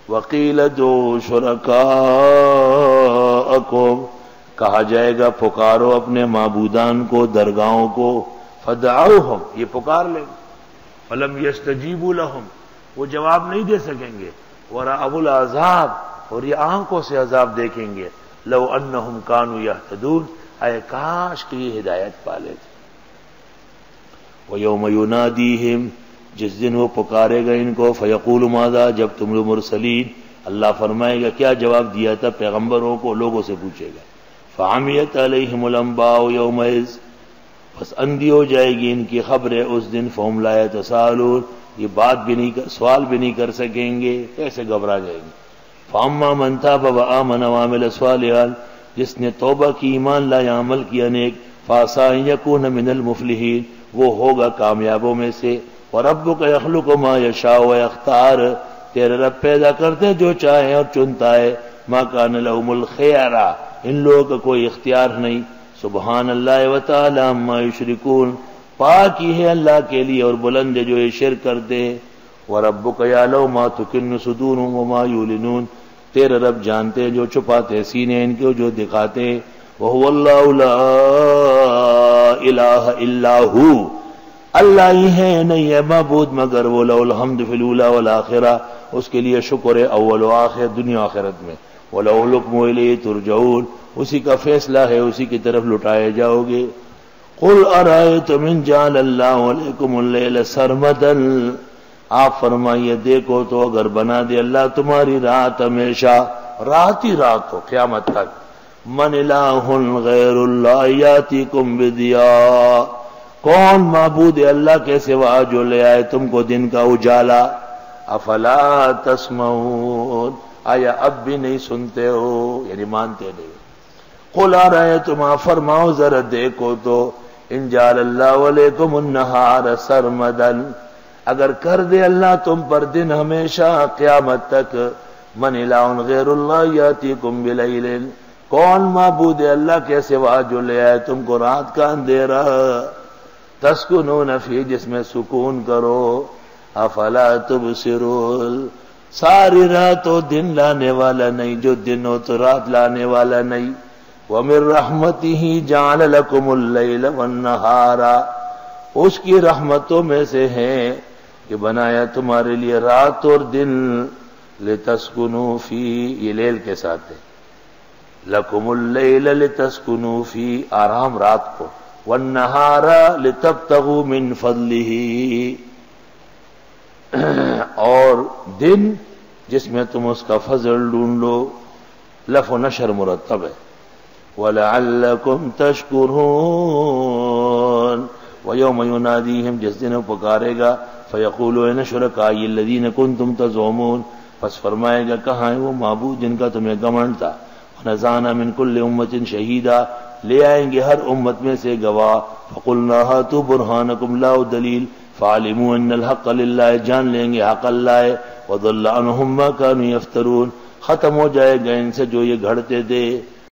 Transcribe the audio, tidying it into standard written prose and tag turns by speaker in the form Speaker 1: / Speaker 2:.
Speaker 1: وقیل ادعوا شرکاءکم، کہا جائے گا پکارو اپنے معبودان کو، درگاہوں کو، فدعوہم، یہ پکار لیں گے، فلم یستجیبوا لہم، وہ جواب نہیں دے سکیں گے، ورأوا العذاب، اور یہ آنکھوں سے عذاب دیکھیں گے، لو انہم کانوا یہتدون، اے کاش کہ یہ ہدایت پالے تھے۔ وَيَوْمَ يُنَادِيهِمْ، جس دن وہ پکارے گا ان کو، فَيَقُولُ مَاذَا أَجَبْتُمُ الْمُرْسَلِينَ، اللہ فرمائے گا کیا جواب دیا تھا پیغمبروں کو، لوگوں سے پوچھے گا۔ فَعَمِيَتْ عَلَيْهِمُ الْأَنْبَاءُ يَوْمَئِذٍ، بس اندھی ہو جائے گی ان کی خبریں اس دن، فَهُمْ لَا يَتَسَاءَلُونَ، یہ بات بھی نہیں سوال بھی نہیں کر سکیں گے، کیسے گھبرا جائیں گے۔ فَأَمَّا مَنْ تَابَ وَآمَنَ وَعَمِلَ صَالِحًا، جس نے توبہ کی، ایمان لائے، عمل کیا نیک، فَعَسَىٰ أَن يَكُونَ مِنَ الْمُفْلِحِينَ، وہ ہوگا کامیابوں میں سے۔ وَرَبُّكَ يَخْلُقُ مَا يَشَاءُ وَيَخْتَارُ، تیرے رب پیدا کرتے جو چاہے اور چنتا ہے، مَا كَانَ لَهُمُ الْخِيَرَةُ، ان لوگوں کا کوئی اختیار نہیں۔ سبحان اللہ وتعالی عما یشرکون، پاک ہی ہے اللہ کے لیے اور بلند ہے جو یہ شرک کرتے ہیں۔ وَرَبُّكَ يَعْلَمُ مَا تُكِنُّ صُدُورُهُمْ وَمَا يُعْلِنُونَ، تیرے رب جانتے ہیں جو چھپاتے سینے ان کے، جو دکھاتے ہیں۔ وَهُوَ اللَّهُ لَا إِلَٰهَ إِلَّا هُوَ، اللہ ہی ہے، نہیں ہے معبود مگر وہ، لَهُ الْحَمْدُ فِي الْأُولَىٰ وَالْآخِرَةِ، اس کے لیے شکر ہے اول و آخر، دنیا و آخرت میں۔ وَلَهُ الْحُكْمُ وَإِلَيْهِ تُرْجَعُونَ، اسی کا فیصلہ ہے، اسی کی طرف لٹائے جاؤ گے۔ قُلْ أَرَأَيْتُمْ إِنْ جَعَلَ اللَّهُ عَلَيْكُمُ اللَّيْلَ سَرْمَدًا، آپ فرمائیے دیکھو تو اگر بنا دے اللہ تمہاری رات ہمیشہ، رات ہی رات ہو قیامت تک، من الہ غیر اللہ یاتیکم بضیاء، کون معبود اللہ کے سوا جو لے آئے تم کو دن کا اجالا۔ افلا تسمعون، آیا اب بھی نہیں سنتے ہو، یعنی مانتے نہیں۔ قل ارأیتم، فرماؤ ذرا دیکھو تو، ان جعل اللہ علیکم النہار سرمدا، اگر کر دے اللہ تم پر دن ہمیشہ قیامت تک، من الہ غیر اللہ یاتیکم بلیل، کون معبود اللہ کے سوا جو لے آئے تم کو رات کا اندھیرا، تسکنون فی، جس میں سکون کرو، افلا تبصرون، ساری رات ہو دن لانے والا نہیں، جو دن ہو تو رات لانے والا نہیں۔ وَمِن رَحْمَتِهِ جَعَلَ لَكُمُ اللَّيْلَ وَالنَّهَارَ، اس کی رحمتوں میں سے ہے کہ بنایا تمہارے لیے رات اور دن، لِتَسْكُنُوا فِيهِ، یہ لیل کے ساتھ ہے، لَكُمُ اللَّيْلَ لِتَسْكُنُوا فِيهِ، آرام رات کو، وَالنَّهَارَ لِتَبْتَغُوا مِن فَضْلِهِ، اور دن جس میں تم اس کا فضل ڈھونڈ لو، لف و نشر مرتب ہے۔ وَلَعَلَّكُمْ تَشْكُرُونَ، وَيَوْمَ يُنَادِيهِمْ، جس دن وہ پکارے گا، فَيَقُولُ أَيْنَ شُرَكَائِيَ الَّذِينَ كُنتُمْ تَزْعُمُونَ، پس فرمائے گا کہاں ہیں وہ معبود جن کا تمہیں گمنڈ تھا۔ وَنَزَعْنَا مِن كُلِّ أُمَّةٍ شَهِيدًا، لے آئیں گے ہر امت میں سے گواہ، فَقُلْنَا هَاتُوا بُرْهَانَكُمْ لَا دَلِيلٌ فَعَلِمُوا أَنَّ الْحَقَّ لِلَّهِ، جان لیں گے حق اللہ ہے، وَضَلَّ عَنْهُمْ مَا كَانُوا يَفْتَرُونَ، ختم ہو جائے گا ان سے جو یہ گھڑتے تھے۔